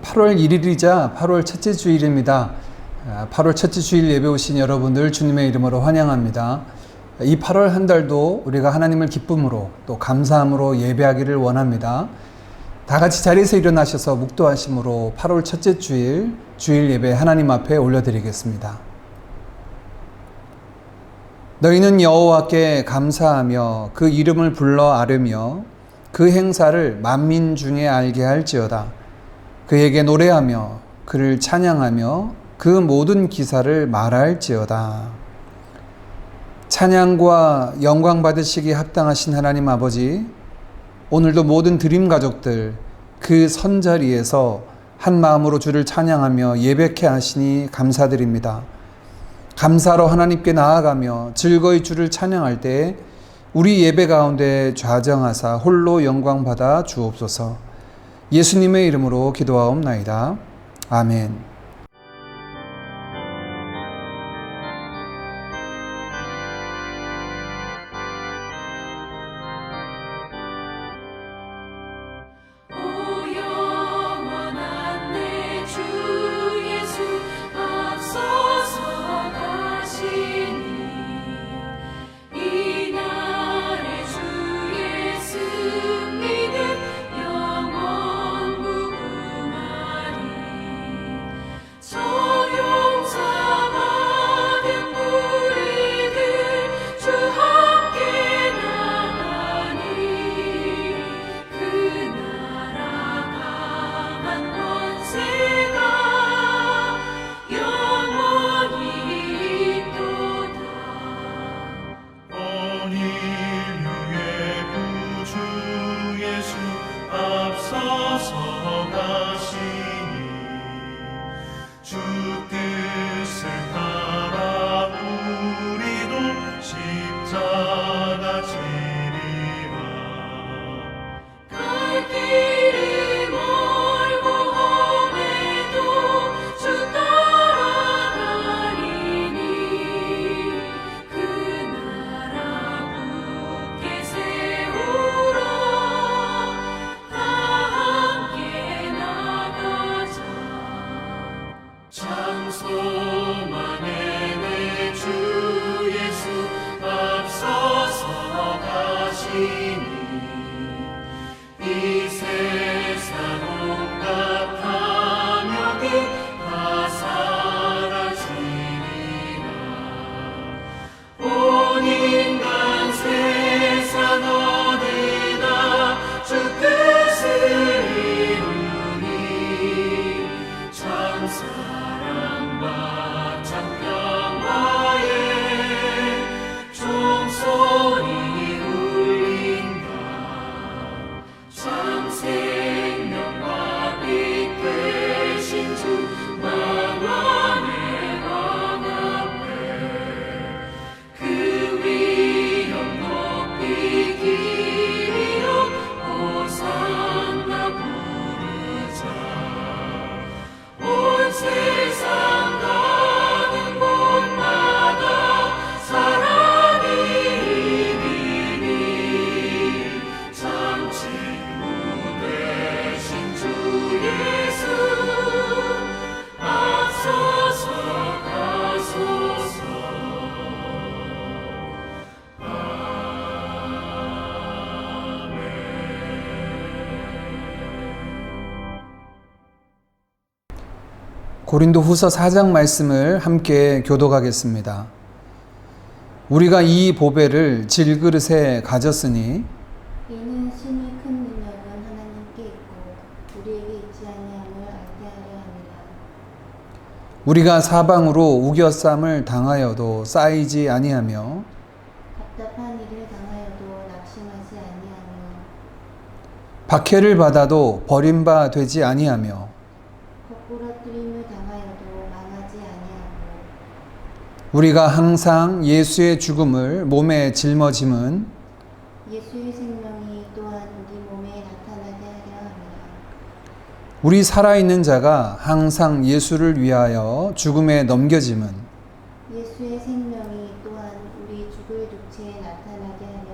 8월 1일이자 8월 첫째 주일입니다. 8월 첫째 주일 예배 오신 여러분들 주님의 이름으로 환영합니다. 이 8월 한 달도 우리가 하나님을 기쁨으로 또 감사함으로 예배하기를 원합니다. 다 같이 자리에서 일어나셔서 묵도하심으로 8월 첫째 주일 예배 하나님 앞에 올려드리겠습니다. 너희는 여호와께 감사하며 그 이름을 불러 아뢰며 그 행사를 만민 중에 알게 할지어다. 그에게 노래하며 그를 찬양하며 그 모든 기사를 말할지어다. 찬양과 영광 받으시기에 합당하신 하나님 아버지, 오늘도 모든 드림 가족들 그 선자리에서 한 마음으로 주를 찬양하며 예배케 하시니 감사드립니다. 감사로 하나님께 나아가며 즐거이 주를 찬양할 때 우리 예배 가운데 좌정하사 홀로 영광 받아 주옵소서. 예수님의 이름으로 기도하옵나이다. 아멘. 고린도후서 4장 말씀을 함께 교독하겠습니다. 우리가 이 보배를 질그릇에 가졌으니 이는 신이 큰 능력은 하나님께 있고 우리에게 있지 아니함을 알게 하려 함이라. 우리가 사방으로 우겨쌈을 당하여도 쌓이지 아니하며 답답한 일을 당하여도 낙심하지 아니하며 박해를 받아도 버림바 되지 아니하며 거꾸러뜨림을 당하여도 망하지 아니하고 우리가 항상 예수의 죽음을 몸에 짊어짐은 예수의 생명이 또한 우리 몸에 나타나게 하려 함이라. 우리 살아있는 자가 항상 예수를 위하여 죽음에 넘겨짐은 예수의 생명이 또한 우리 죽을 육체에 나타나게 하려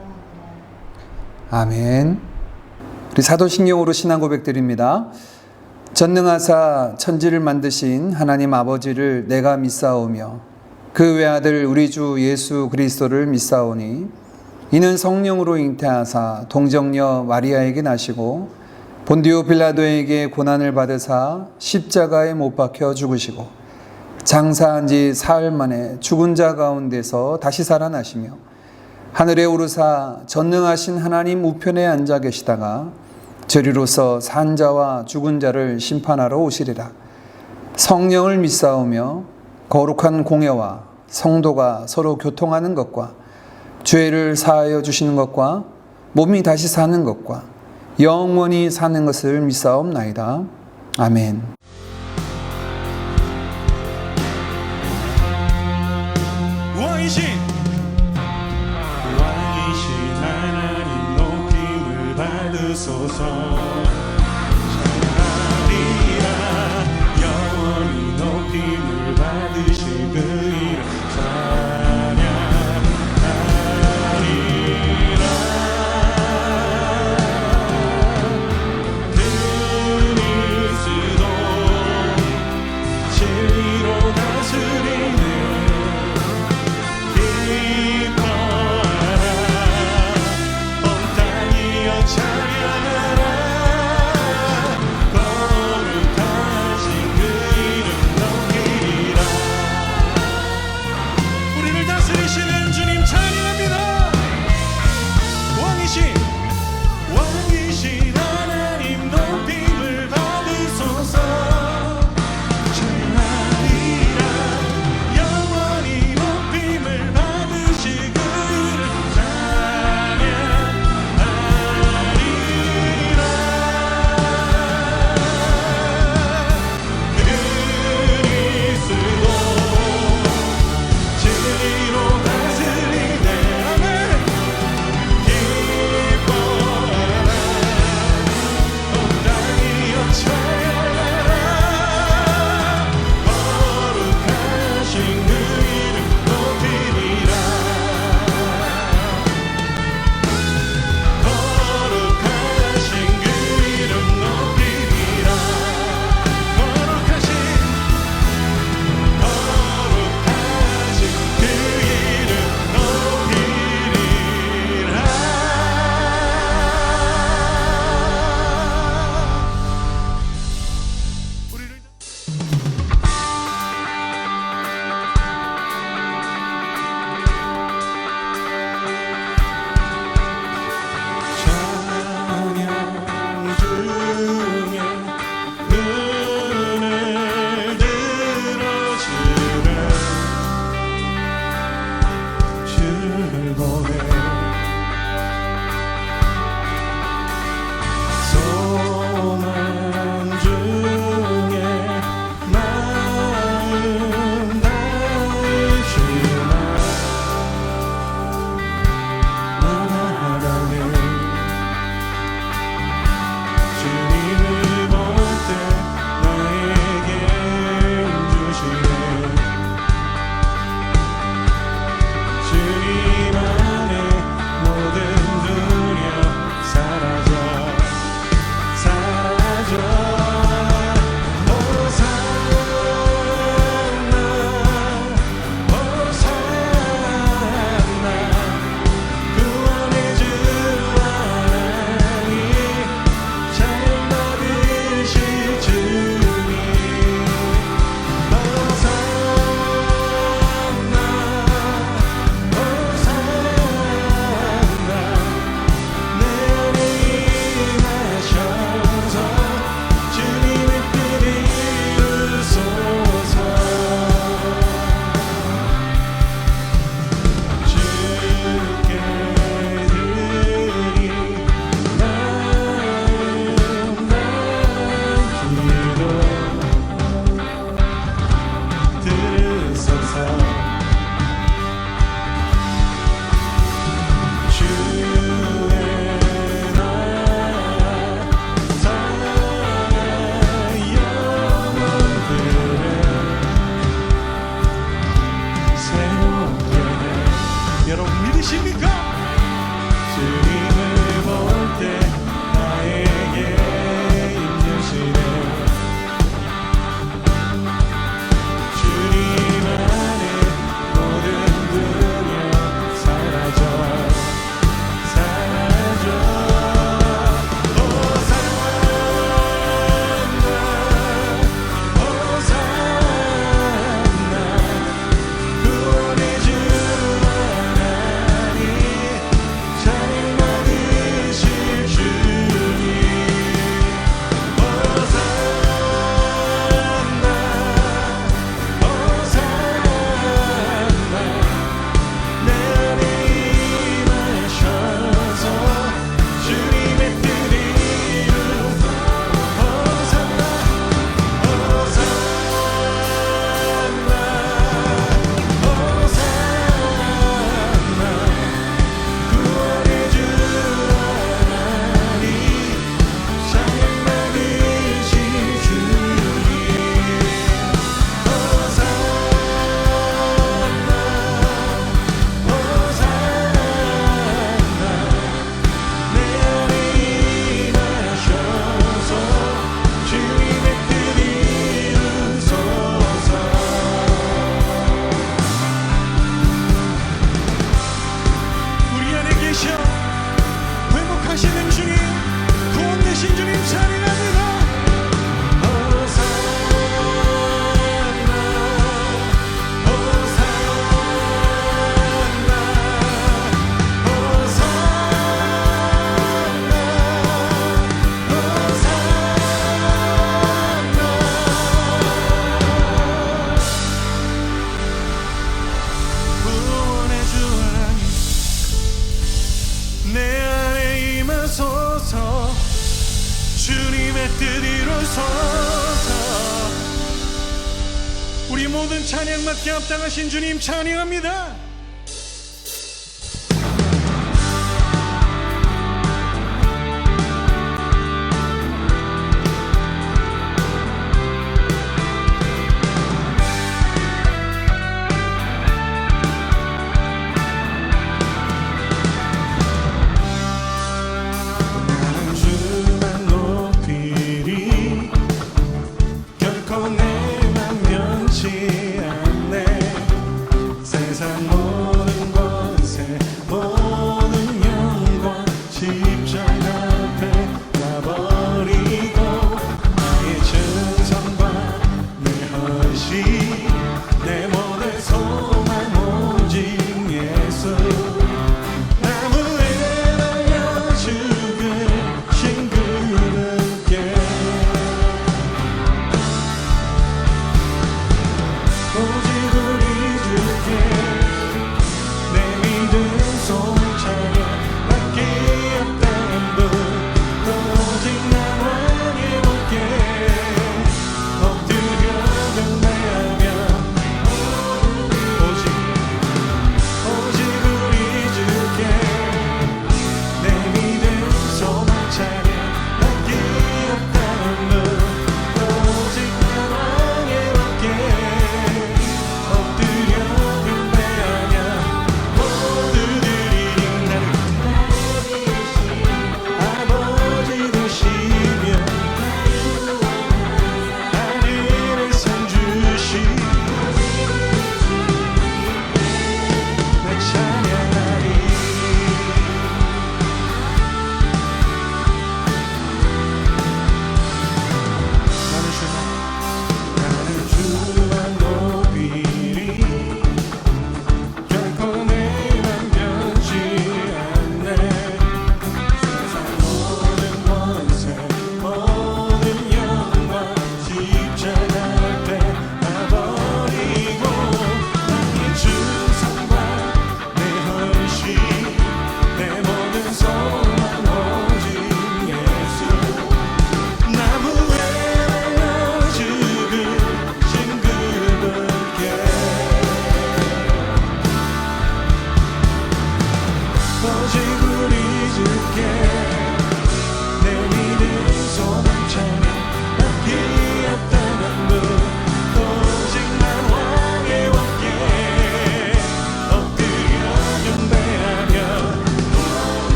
함이라. 아멘. 우리 사도신경으로 신앙 고백드립니다. 전능하사 천지를 만드신 하나님 아버지를 내가 믿사오며 그 외아들 우리 주 예수 그리스도를 믿사오니 이는 성령으로 잉태하사 동정녀 마리아에게 나시고 본디오 빌라도에게 고난을 받으사 십자가에 못 박혀 죽으시고 장사한 지 사흘 만에 죽은 자 가운데서 다시 살아나시며 하늘에 오르사 전능하신 하나님 우편에 앉아 계시다가 저리로서 산 자와 죽은 자를 심판하러 오시리라. 성령을 믿사오며 거룩한 공예와 성도가 서로 교통하는 것과 죄를 사하여 주시는 것과 몸이 다시 사는 것과 영원히 사는 것을 믿사옵나이다. 아멘. 왕이신 하나님 높임을 받으소서. 찬양하리라. 영원히 높임을 받으실 그 이름 찬양하리라. 그리스도 진리로 다스리는 기뻐하라. 온 땅이여 찬양하라. 우리 모든 찬양 받게 합당하신 주님 찬양합니다. 나는 주만 높이리 결코 내만 면치 않네 세상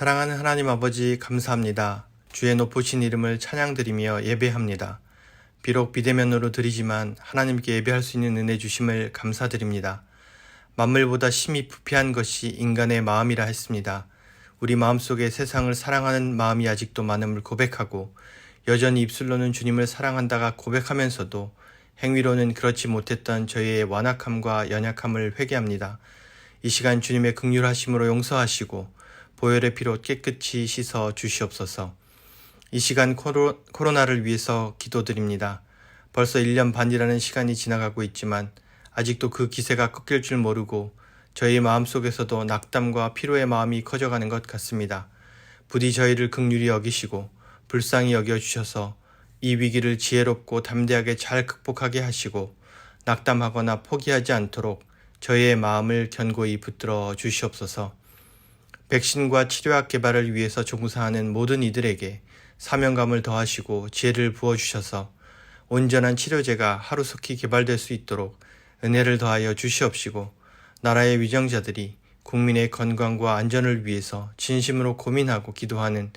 사랑하는 하나님 아버지 감사합니다. 주의 높으신 이름을 찬양드리며 예배합니다. 비록 비대면으로 드리지만 하나님께 예배할 수 있는 은혜 주심을 감사드립니다. 만물보다 심히 부패한 것이 인간의 마음이라 했습니다. 우리 마음속에 세상을 사랑하는 마음이 아직도 많음을 고백하고 여전히 입술로는 주님을 사랑한다가 고백하면서도 행위로는 그렇지 못했던 저희의 완악함과 연약함을 회개합니다. 이 시간 주님의 긍휼하심으로 용서하시고 보혈의 피로 깨끗이 씻어 주시옵소서. 이 시간 코로나를 위해서 기도드립니다. 벌써 1년 반이라는 시간이 지나가고 있지만 아직도 그 기세가 꺾일 줄 모르고 저희 마음속에서도 낙담과 피로의 마음이 커져가는 것 같습니다. 부디 저희를 긍휼히 여기시고 불쌍히 여겨주셔서 이 위기를 지혜롭고 담대하게 잘 극복하게 하시고 낙담하거나 포기하지 않도록 저희의 마음을 견고히 붙들어 주시옵소서. 백신과 치료약 개발을 위해서 종사하는 모든 이들에게 사명감을 더하시고 지혜를 부어주셔서 온전한 치료제가 하루속히 개발될 수 있도록 은혜를 더하여 주시옵시고 나라의 위정자들이 국민의 건강과 안전을 위해서 진심으로 고민하고 기도하는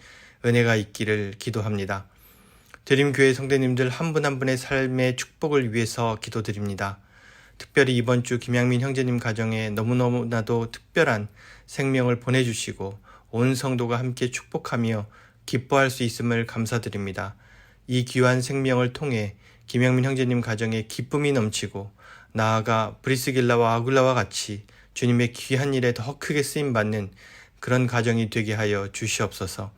은혜가 있기를 기도합니다. 드림교회 성도님들 한 분 한 분의 삶의 축복을 위해서 기도드립니다. 특별히 이번 주 김양민 형제님 가정에 너무너무나도 특별한 생명을 보내주시고 온 성도가 함께 축복하며 기뻐할 수 있음을 감사드립니다. 이 귀한 생명을 통해 김양민 형제님 가정에 기쁨이 넘치고 나아가 브리스길라와 아굴라와 같이 주님의 귀한 일에 더 크게 쓰임받는 그런 가정이 되게 하여 주시옵소서.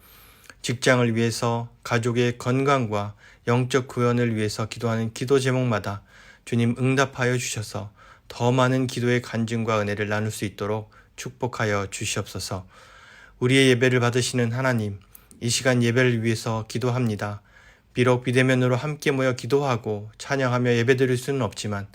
직장을 위해서 가족의 건강과 영적 구원을 위해서 기도하는 기도 제목마다 주님 응답하여 주셔서 더 많은 기도의 간증과 은혜를 나눌 수 있도록 축복하여 주시옵소서. 우리의 예배를 받으시는 하나님, 이 시간 예배를 위해서 기도합니다. 비록 비대면으로 함께 모여 기도하고 찬양하며 예배드릴 수는 없지만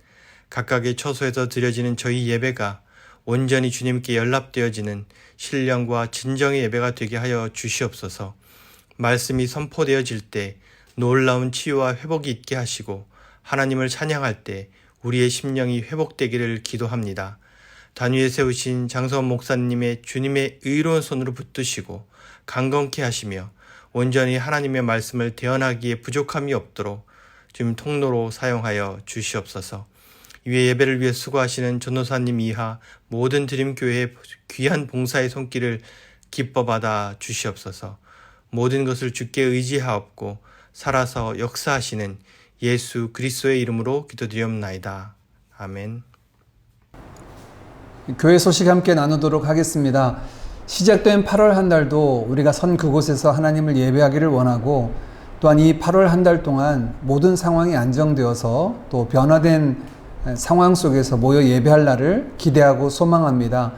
각각의 처소에서 드려지는 저희 예배가 온전히 주님께 연락되어지는 신령과 진정의 예배가 되게 하여 주시옵소서. 말씀이 선포되어질 때 놀라운 치유와 회복이 있게 하시고 하나님을 찬양할 때 우리의 심령이 회복되기를 기도합니다. 단위에 세우신 장서원 목사님의 주님의 의로운 손으로 붙드시고 강건케 하시며 온전히 하나님의 말씀을 대언하기에 부족함이 없도록 주님 통로로 사용하여 주시옵소서. 이외 예배를 위해 수고하시는 전도사님 이하 모든 드림교회의 귀한 봉사의 손길을 기뻐 받아 주시옵소서. 모든 것을 주께 의지하옵고 살아서 역사하시는 예수 그리스도의 이름으로 기도드리옵나이다. 아멘. 교회 소식 함께 나누도록 하겠습니다. 시작된 8월 한 달도 우리가 선 그곳에서 하나님을 예배하기를 원하고 또한 이 8월 한 달 동안 모든 상황이 안정되어서 또 변화된 상황 속에서 모여 예배할 날을 기대하고 소망합니다.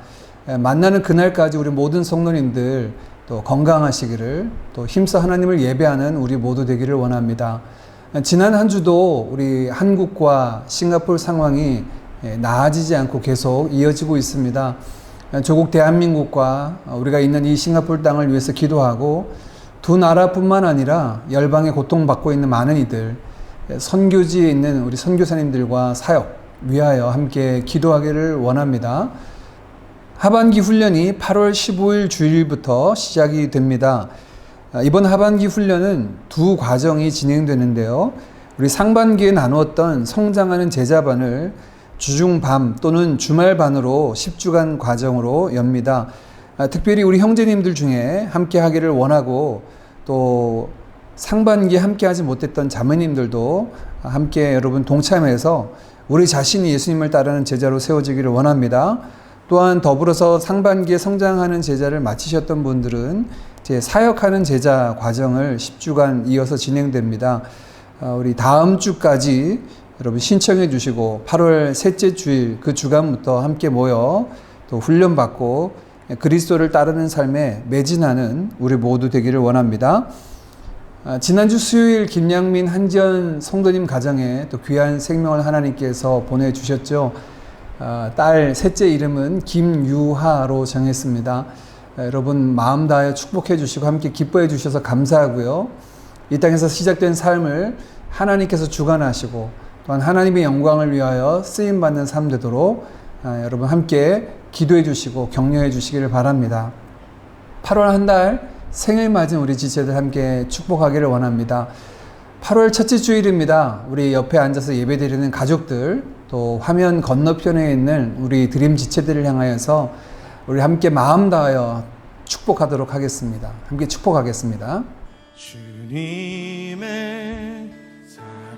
만나는 그날까지 우리 모든 성도님들 또 건강하시기를 또 힘써 하나님을 예배하는 우리 모두 되기를 원합니다. 지난 한 주도 우리 한국과 싱가포르 상황이 나아지지 않고 계속 이어지고 있습니다. 조국 대한민국과 우리가 있는 이 싱가포르 땅을 위해서 기도하고 두 나라뿐만 아니라 열방에 고통받고 있는 많은 이들, 선교지에 있는 우리 선교사님들과 사역 위하여 함께 기도하기를 원합니다. 하반기 훈련이 8월 15일 주일부터 시작이 됩니다. 이번 하반기 훈련은 두 과정이 진행되는데요. 우리 상반기에 나누었던 성장하는 제자반을 주중밤 또는 주말반으로 10주간 과정으로 엽니다. 특별히 우리 형제님들 중에 함께 하기를 원하고 또 상반기에 함께 하지 못했던 자매님들도 함께 여러분 동참해서 우리 자신이 예수님을 따르는 제자로 세워지기를 원합니다. 또한 더불어서 상반기에 성장하는 제자를 마치셨던 분들은 이제 사역하는 제자 과정을 10주간 이어서 진행됩니다. 우리 다음 주까지 여러분 신청해 주시고 8월 셋째 주일 그 주간부터 함께 모여 또 훈련받고 그리스도를 따르는 삶에 매진하는 우리 모두 되기를 원합니다. 지난주 수요일 김양민 한지연 성도님 가정에 또 귀한 생명을 하나님께서 보내주셨죠. 딸 셋째 이름은 김유하로 정했습니다. 여러분 마음 다하여 축복해 주시고 함께 기뻐해 주셔서 감사하고요. 이 땅에서 시작된 삶을 하나님께서 주관하시고 또한 하나님의 영광을 위하여 쓰임받는 삶 되도록 여러분 함께 기도해 주시고 격려해 주시기를 바랍니다. 8월 한 달 생일 맞은 우리 지체들 함께 축복하기를 원합니다. 8월 첫째 주일입니다. 우리 옆에 앉아서 예배드리는 가족들, 또 화면 건너편에 있는 우리 드림 지체들을 향하여서 우리 함께 마음 다하여 축복하도록 하겠습니다. 함께 축복하겠습니다. 주님의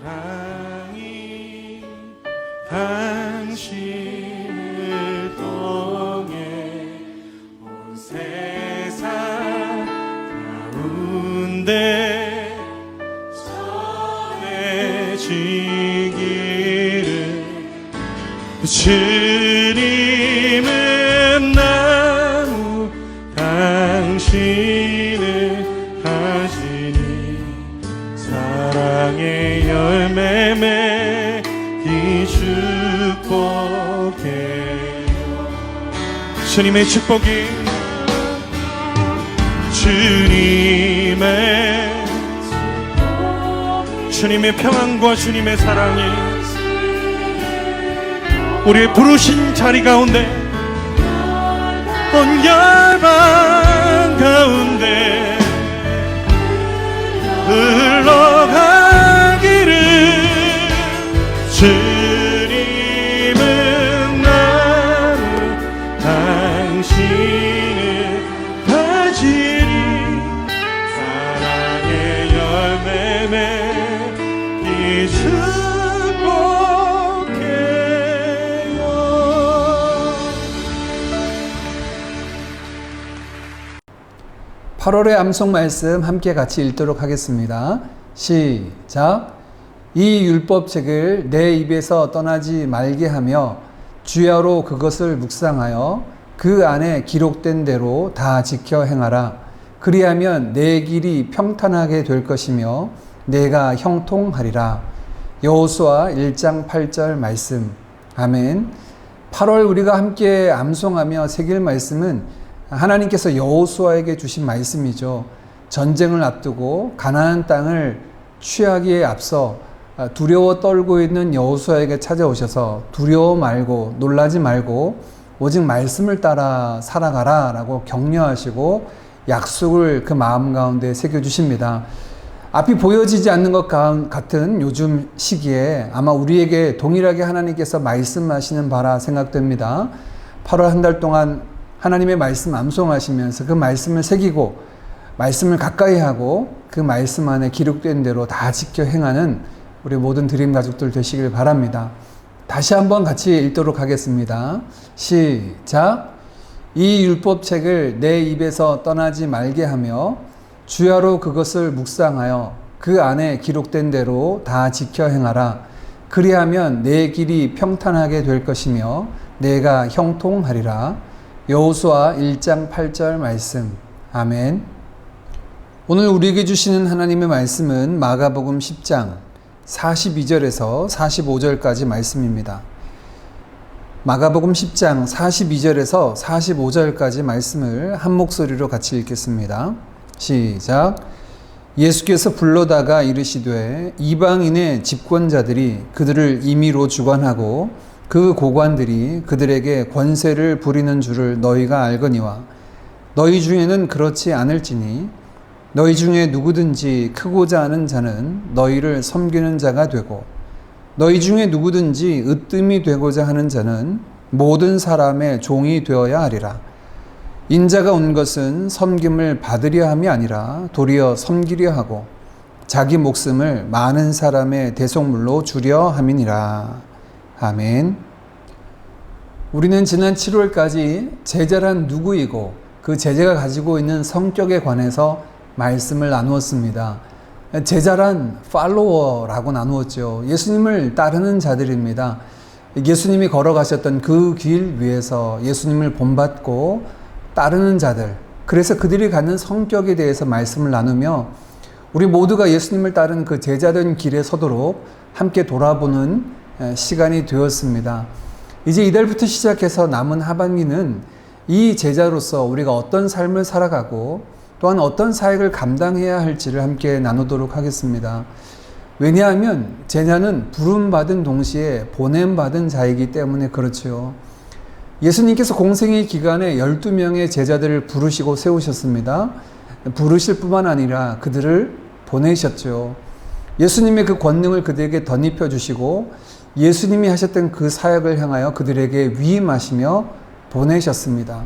사랑이 당신을 통해 온 세상 가운데 전해지기를 주님은 나무 당신을 가지니 사랑의 열매 맺기 축복해요. 주님의 축복이 주님의 평안과 주님의 사랑이 우리의 부르신 자리 가운데 온 열방 가운데 흘러가기를 주님은 나무 당신을 가지니 사랑의 열매 맺기 축복해요. 8월의 암송 말씀 함께 같이 읽도록 하겠습니다. 시작. 이 율법책을 내 입에서 떠나지 말게 하며 주야로 그것을 묵상하여 그 안에 기록된 대로 다 지켜 행하라. 그리하면 내 길이 평탄하게 될 것이며 내가 형통하리라. 여호수아 1장 8절 말씀. 아멘. 8월 우리가 함께 암송하며 새길 말씀은 하나님께서 여호수아에게 주신 말씀이죠. 전쟁을 앞두고 가나안 땅을 취하기에 앞서 두려워 떨고 있는 여호수아에게 찾아오셔서 두려워 말고 놀라지 말고 오직 말씀을 따라 살아가라 라고 격려하시고 약속을 그 마음 가운데 새겨주십니다. 앞이 보여지지 않는 것 같은 요즘 시기에 아마 우리에게 동일하게 하나님께서 말씀하시는 바라 생각됩니다. 8월 한 달 동안 하나님의 말씀 암송하시면서 그 말씀을 새기고 말씀을 가까이 하고 그 말씀 안에 기록된 대로 다 지켜 행하는 우리 모든 드림 가족들 되시길 바랍니다. 다시 한번 같이 읽도록 하겠습니다. 시작. 이 율법책을 내 입에서 떠나지 말게 하며 주야로 그것을 묵상하여 그 안에 기록된 대로 다 지켜 행하라. 그리하면 내 길이 평탄하게 될 것이며 내가 형통하리라. 여호수아 1장 8절 말씀. 아멘. 오늘 우리에게 주시는 하나님의 말씀은 마가복음 10장 42절에서 45절까지 말씀입니다. 마가복음 10장 42절에서 45절까지 말씀을 한 목소리로 같이 읽겠습니다. 시작. 예수께서 불러다가 이르시되 이방인의 집권자들이 그들을 임의로 주관하고 그 고관들이 그들에게 권세를 부리는 줄을 너희가 알거니와 너희 중에는 그렇지 않을지니 너희 중에 누구든지 크고자 하는 자는 너희를 섬기는 자가 되고 너희 중에 누구든지 으뜸이 되고자 하는 자는 모든 사람의 종이 되어야 하리라. 인자가 온 것은 섬김을 받으려 함이 아니라 도리어 섬기려 하고 자기 목숨을 많은 사람의 대속물로 주려 함이니라. 아멘. 우리는 지난 7월까지 제자란 누구이고 그 제자가 가지고 있는 성격에 관해서 말씀을 나누었습니다. 제자란 팔로워라고 나누었죠. 예수님을 따르는 자들입니다. 예수님이 걸어가셨던 그 길 위에서 예수님을 본받고 따르는 자들, 그래서 그들이 갖는 성격에 대해서 말씀을 나누며 우리 모두가 예수님을 따른 그 제자된 길에 서도록 함께 돌아보는 시간이 되었습니다. 이제 이달부터 시작해서 남은 하반기는 이 제자로서 우리가 어떤 삶을 살아가고 또한 어떤 사역을 감당해야 할지를 함께 나누도록 하겠습니다. 왜냐하면 제자는 부름받은 동시에 보냄받은 자이기 때문에 그렇죠. 예수님께서 공생의 기간에 12명의 제자들을 부르시고 세우셨습니다. 부르실 뿐만 아니라 그들을 보내셨죠. 예수님의 그 권능을 그들에게 덧입혀 주시고 예수님이 하셨던 그 사역을 향하여 그들에게 위임하시며 보내셨습니다.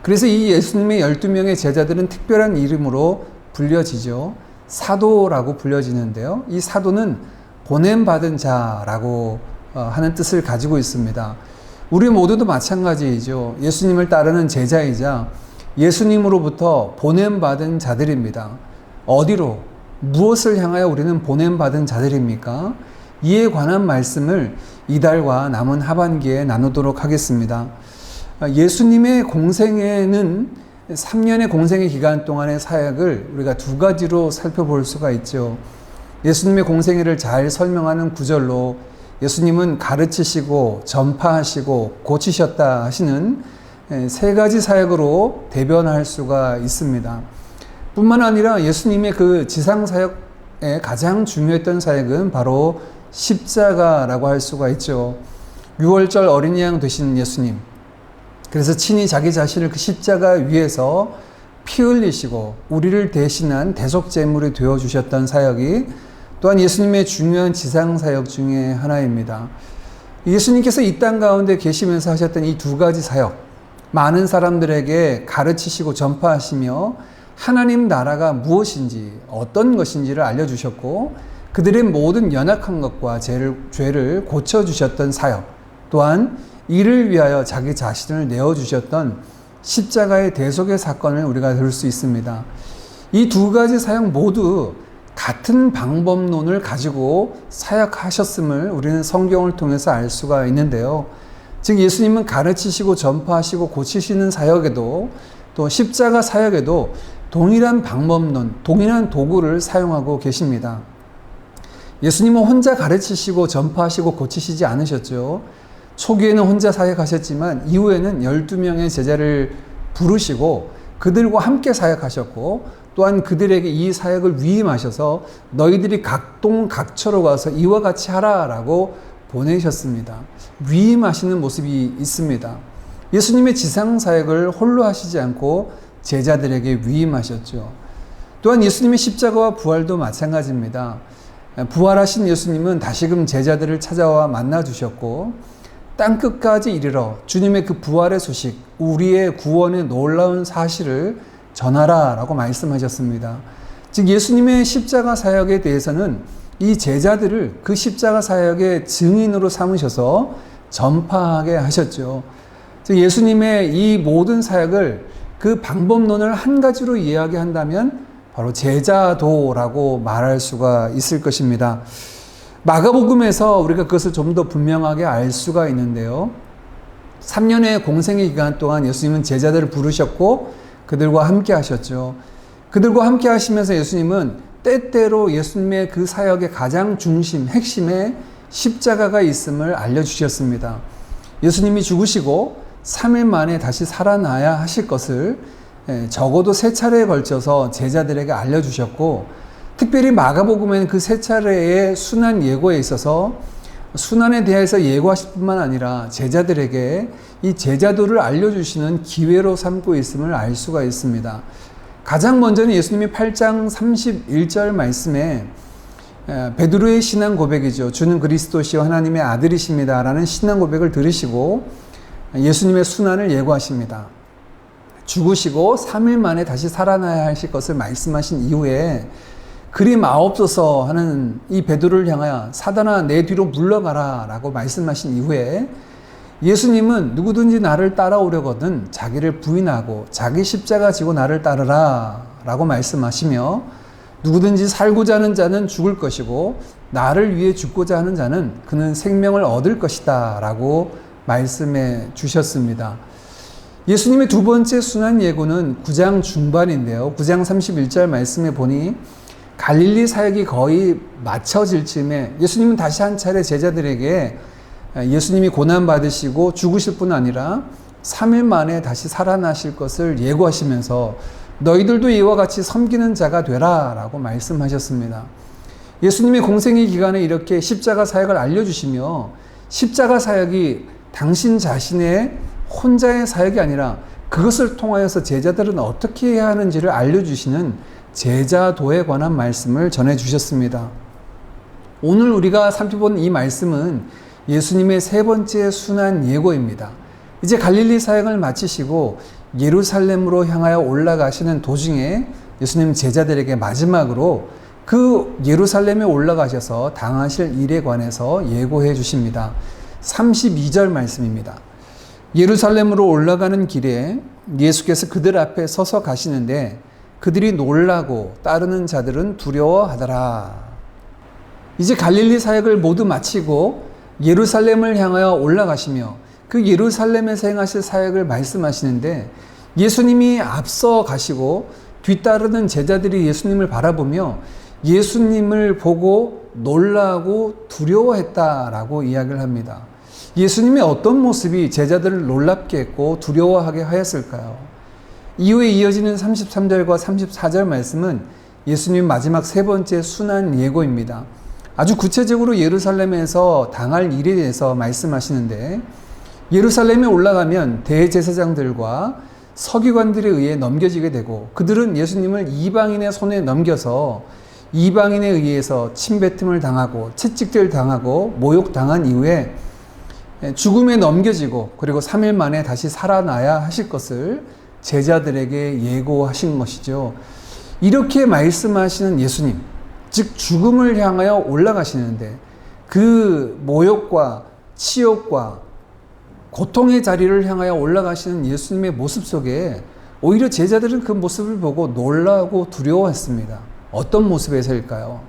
그래서 이 예수님의 12명의 제자들은 특별한 이름으로 불려지죠. 사도라고 불려지는데요. 이 사도는 보냄받은 자라고 하는 뜻을 가지고 있습니다. 우리 모두도 마찬가지이죠. 예수님을 따르는 제자이자 예수님으로부터 보냄받은 자들입니다. 어디로, 무엇을 향하여 우리는 보냄받은 자들입니까? 이에 관한 말씀을 이달과 남은 하반기에 나누도록 하겠습니다. 예수님의 공생애는 3년의 공생의 기간 동안의 사역을 우리가 두 가지로 살펴볼 수가 있죠. 예수님의 공생애를 잘 설명하는 구절로 예수님은 가르치시고 전파하시고 고치셨다 하시는 세 가지 사역으로 대변할 수가 있습니다. 뿐만 아니라 예수님의 그 지상 사역에 가장 중요했던 사역은 바로 십자가라고 할 수가 있죠. 6월절 어린이 양 되신 예수님, 그래서 친히 자기 자신을 그 십자가 위에서 피 흘리시고 우리를 대신한 대속제물이 되어주셨던 사역이 또한 예수님의 중요한 지상사역 중에 하나입니다. 예수님께서 이 땅 가운데 계시면서 하셨던 이 두 가지 사역, 많은 사람들에게 가르치시고 전파하시며 하나님 나라가 무엇인지 어떤 것인지를 알려주셨고 그들의 모든 연약한 것과 죄를 고쳐주셨던 사역, 또한 이를 위하여 자기 자신을 내어주셨던 십자가의 대속의 사건을 우리가 들을 수 있습니다. 이 두 가지 사역 모두 같은 방법론을 가지고 사역하셨음을 우리는 성경을 통해서 알 수가 있는데요. 즉 예수님은 가르치시고 전파하시고 고치시는 사역에도 또 십자가 사역에도 동일한 방법론, 동일한 도구를 사용하고 계십니다. 예수님은 혼자 가르치시고 전파하시고 고치시지 않으셨죠. 초기에는 혼자 사역하셨지만 이후에는 12명의 제자를 부르시고 그들과 함께 사역하셨고 또한 그들에게 이 사역을 위임하셔서 너희들이 각동각처로 가서 이와 같이 하라라고 보내셨습니다. 위임하시는 모습이 있습니다. 예수님의 지상사역을 홀로 하시지 않고 제자들에게 위임하셨죠. 또한 예수님의 십자가와 부활도 마찬가지입니다. 부활하신 예수님은 다시금 제자들을 찾아와 만나주셨고 땅끝까지 이르러 주님의 그 부활의 소식, 우리의 구원의 놀라운 사실을 전하라 라고 말씀하셨습니다. 즉 예수님의 십자가 사역에 대해서는 이 제자들을 그 십자가 사역의 증인으로 삼으셔서 전파하게 하셨죠. 즉 예수님의 이 모든 사역을 그 방법론을 한 가지로 이야기한다면 바로 제자도라고 말할 수가 있을 것입니다. 마가복음에서 우리가 그것을 좀 더 분명하게 알 수가 있는데요. 3년의 공생의 기간 동안 예수님은 제자들을 부르셨고 그들과 함께 하셨죠. 그들과 함께 하시면서 예수님은 때때로 예수님의 그 사역의 가장 중심, 핵심에 십자가가 있음을 알려주셨습니다. 예수님이 죽으시고 3일 만에 다시 살아나야 하실 것을 적어도 3차례에 걸쳐서 제자들에게 알려주셨고 특별히 마가복음에는 그 3차례의 순환 예고에 있어서 순환에 대해서 예고하실 뿐만 아니라 제자들에게 이 제자도를 알려주시는 기회로 삼고 있음을 알 수가 있습니다. 가장 먼저는 예수님이 8장 31절 말씀에 베드로의 신앙 고백이죠. 주는 그리스도시요 하나님의 아들이십니다 라는 신앙 고백을 들으시고 예수님의 순환을 예고하십니다. 죽으시고 3일 만에 다시 살아나야 하실 것을 말씀하신 이후에 그리 마옵소서 하는 이 베드로를 향하여 사단아 내 뒤로 물러가라 라고 말씀하신 이후에 예수님은 누구든지 나를 따라오려거든 자기를 부인하고 자기 십자가 지고 나를 따르라 라고 말씀하시며 누구든지 살고자 하는 자는 죽을 것이고 나를 위해 죽고자 하는 자는 그는 생명을 얻을 것이다 라고 말씀해 주셨습니다. 예수님의 두 번째 순환 예고는 9장 중반인데요. 9장 31절 말씀에 보니 갈릴리 사역이 거의 마쳐질 즈음에 예수님은 다시 한 차례 제자들에게 예수님이 고난받으시고 죽으실 뿐 아니라 3일 만에 다시 살아나실 것을 예고하시면서 너희들도 이와 같이 섬기는 자가 되라 라고 말씀하셨습니다. 예수님의 공생의 기간에 이렇게 십자가 사역을 알려주시며 십자가 사역이 당신 자신의 혼자의 사역이 아니라 그것을 통하여서 제자들은 어떻게 해야 하는지를 알려주시는 제자도에 관한 말씀을 전해주셨습니다. 오늘 우리가 살펴본 이 말씀은 예수님의 세 번째 순환 예고입니다. 이제 갈릴리 사역을 마치시고 예루살렘으로 향하여 올라가시는 도중에 예수님 제자들에게 마지막으로 그 예루살렘에 올라가셔서 당하실 일에 관해서 예고해 주십니다. 32절 말씀입니다. 예루살렘으로 올라가는 길에 예수께서 그들 앞에 서서 가시는데 그들이 놀라고 따르는 자들은 두려워하더라. 이제 갈릴리 사역을 모두 마치고 예루살렘을 향하여 올라가시며 그 예루살렘에서 행하실 사역을 말씀하시는데 예수님이 앞서 가시고 뒤따르는 제자들이 예수님을 바라보며 예수님을 보고 놀라고 두려워했다라고 이야기를 합니다. 예수님의 어떤 모습이 제자들을 놀랍게 했고 두려워하게 하였을까요? 이후에 이어지는 33절과 34절 말씀은 예수님 마지막 세 번째 순환 예고입니다. 아주 구체적으로 예루살렘에서 당할 일에 대해서 말씀하시는데 예루살렘에 올라가면 대제사장들과 서기관들에 의해 넘겨지게 되고 그들은 예수님을 이방인의 손에 넘겨서 이방인에 의해서 침뱉음을 당하고 채찍질 당하고 모욕당한 이후에 죽음에 넘겨지고 그리고 3일 만에 다시 살아나야 하실 것을 제자들에게 예고하신 것이죠. 이렇게 말씀하시는 예수님, 즉 죽음을 향하여 올라가시는데 그 모욕과 치욕과 고통의 자리를 향하여 올라가시는 예수님의 모습 속에 오히려 제자들은 그 모습을 보고 놀라고 두려워했습니다. 어떤 모습에서일까요?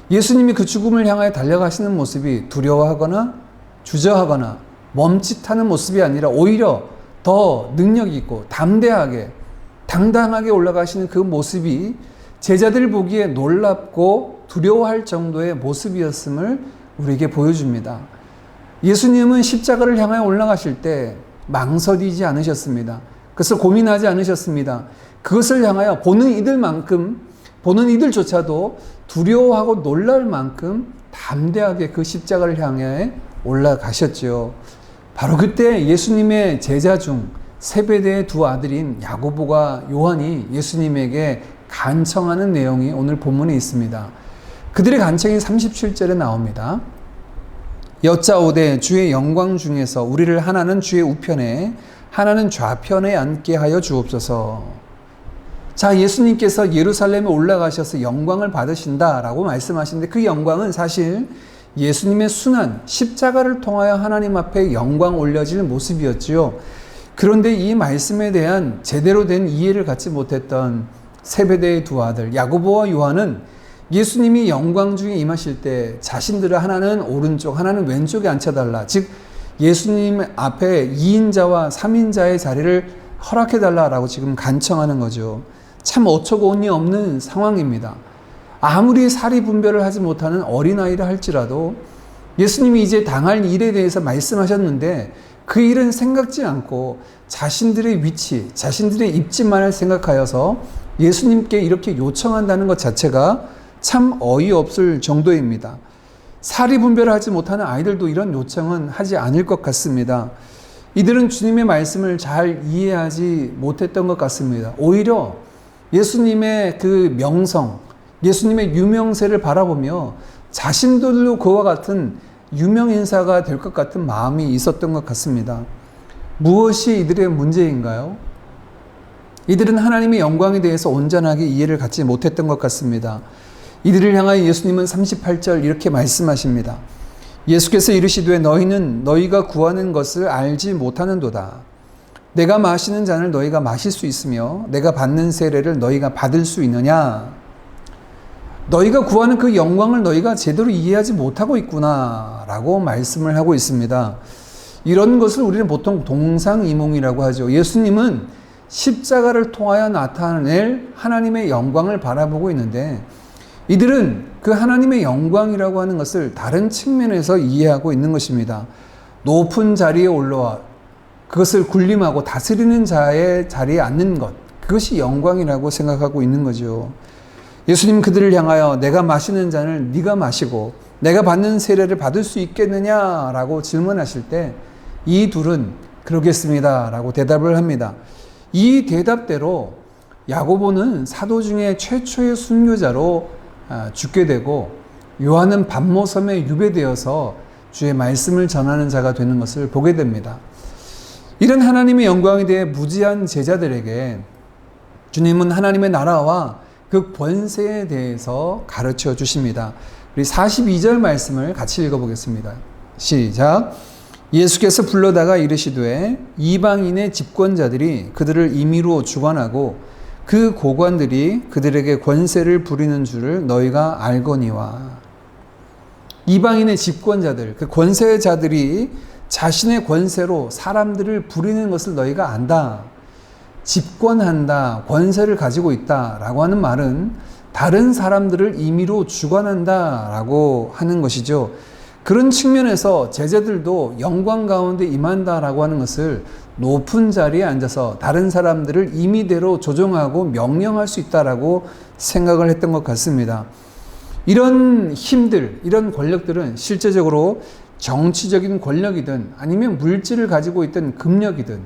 예수님이 그 죽음을 향하여 달려가시는 모습이 두려워하거나 주저하거나 멈칫하는 모습이 아니라 오히려 더 능력 있고 담대하게 당당하게 올라가시는 그 모습이 제자들 보기에 놀랍고 두려워할 정도의 모습이었음을 우리에게 보여줍니다. 예수님은 십자가를 향하여 올라가실 때 망설이지 않으셨습니다. 그것을 고민하지 않으셨습니다. 그것을 향하여 보는 이들조차도 두려워하고 놀랄 만큼 담대하게 그 십자가를 향해 올라가셨죠. 바로 그때 예수님의 제자 중 세베대의 두 아들인 야고보가 요한이 예수님에게 간청하는 내용이 오늘 본문에 있습니다. 그들의 간청이 37절에 나옵니다. 여짜오되 주의 영광 중에서 우리를 하나는 주의 우편에 하나는 좌편에 앉게 하여 주옵소서. 자, 예수님께서 예루살렘에 올라가셔서 영광을 받으신다라고 말씀하시는데 그 영광은 사실 예수님의 순환, 십자가를 통하여 하나님 앞에 영광 올려질 모습이었지요. 그런데 이 말씀에 대한 제대로 된 이해를 갖지 못했던 세베대의 두 아들 야고보와 요한은 예수님이 영광 중에 임하실 때 자신들을 하나는 오른쪽 하나는 왼쪽에 앉혀달라, 즉 예수님 앞에 2인자와 3인자의 자리를 허락해달라라고 지금 간청하는 거죠. 참 어처구니 없는 상황입니다. 아무리 사리 분별을 하지 못하는 어린아이라 할지라도 예수님이 이제 당할 일에 대해서 말씀하셨는데 그 일은 생각지 않고 자신들의 위치, 자신들의 입지만을 생각하여서 예수님께 이렇게 요청한다는 것 자체가 참 어이없을 정도입니다. 사리 분별을 하지 못하는 아이들도 이런 요청은 하지 않을 것 같습니다. 이들은 주님의 말씀을 잘 이해하지 못했던 것 같습니다. 오히려 예수님의 그 명성, 예수님의 유명세를 바라보며 자신들도 그와 같은 유명인사가 될 것 같은 마음이 있었던 것 같습니다. 무엇이 이들의 문제인가요? 이들은 하나님의 영광에 대해서 온전하게 이해를 갖지 못했던 것 같습니다. 이들을 향하여 예수님은 38절 이렇게 말씀하십니다. 예수께서 이르시되 너희는 너희가 구하는 것을 알지 못하는도다. 내가 마시는 잔을 너희가 마실 수 있으며 내가 받는 세례를 너희가 받을 수 있느냐? 너희가 구하는 그 영광을 너희가 제대로 이해하지 못하고 있구나 라고 말씀을 하고 있습니다. 이런 것을 우리는 보통 동상이몽이라고 하죠. 예수님은 십자가를 통하여 나타낼 하나님의 영광을 바라보고 있는데 이들은 그 하나님의 영광이라고 하는 것을 다른 측면에서 이해하고 있는 것입니다. 높은 자리에 올라와 그것을 군림하고 다스리는 자의 자리에 앉는 것, 그것이 영광이라고 생각하고 있는 거죠. 예수님 그들을 향하여 내가 마시는 잔을 네가 마시고 내가 받는 세례를 받을 수 있겠느냐라고 질문하실 때 이 둘은 그러겠습니다 라고 대답을 합니다. 이 대답대로 야고보는 사도 중에 최초의 순교자로 죽게 되고 요한은 반모섬에 유배되어서 주의 말씀을 전하는 자가 되는 것을 보게 됩니다. 이런 하나님의 영광에 대해 무지한 제자들에게 주님은 하나님의 나라와 그 권세에 대해서 가르쳐 주십니다. 우리 42절 말씀을 같이 읽어보겠습니다. 시작. 예수께서 불러다가 이르시되 이방인의 집권자들이 그들을 임의로 주관하고 그 고관들이 그들에게 권세를 부리는 줄을 너희가 알거니와. 이방인의 집권자들, 그 권세자들이 자신의 권세로 사람들을 부리는 것을 너희가 안다. 집권한다, 권세를 가지고 있다라고 하는 말은 다른 사람들을 임의로 주관한다라고 하는 것이죠. 그런 측면에서 제자들도 영광 가운데 임한다라고 하는 것을 높은 자리에 앉아서 다른 사람들을 임의대로 조종하고 명령할 수 있다라고 생각을 했던 것 같습니다. 이런 힘들, 이런 권력들은 실제적으로 정치적인 권력이든 아니면 물질을 가지고 있던 금력이든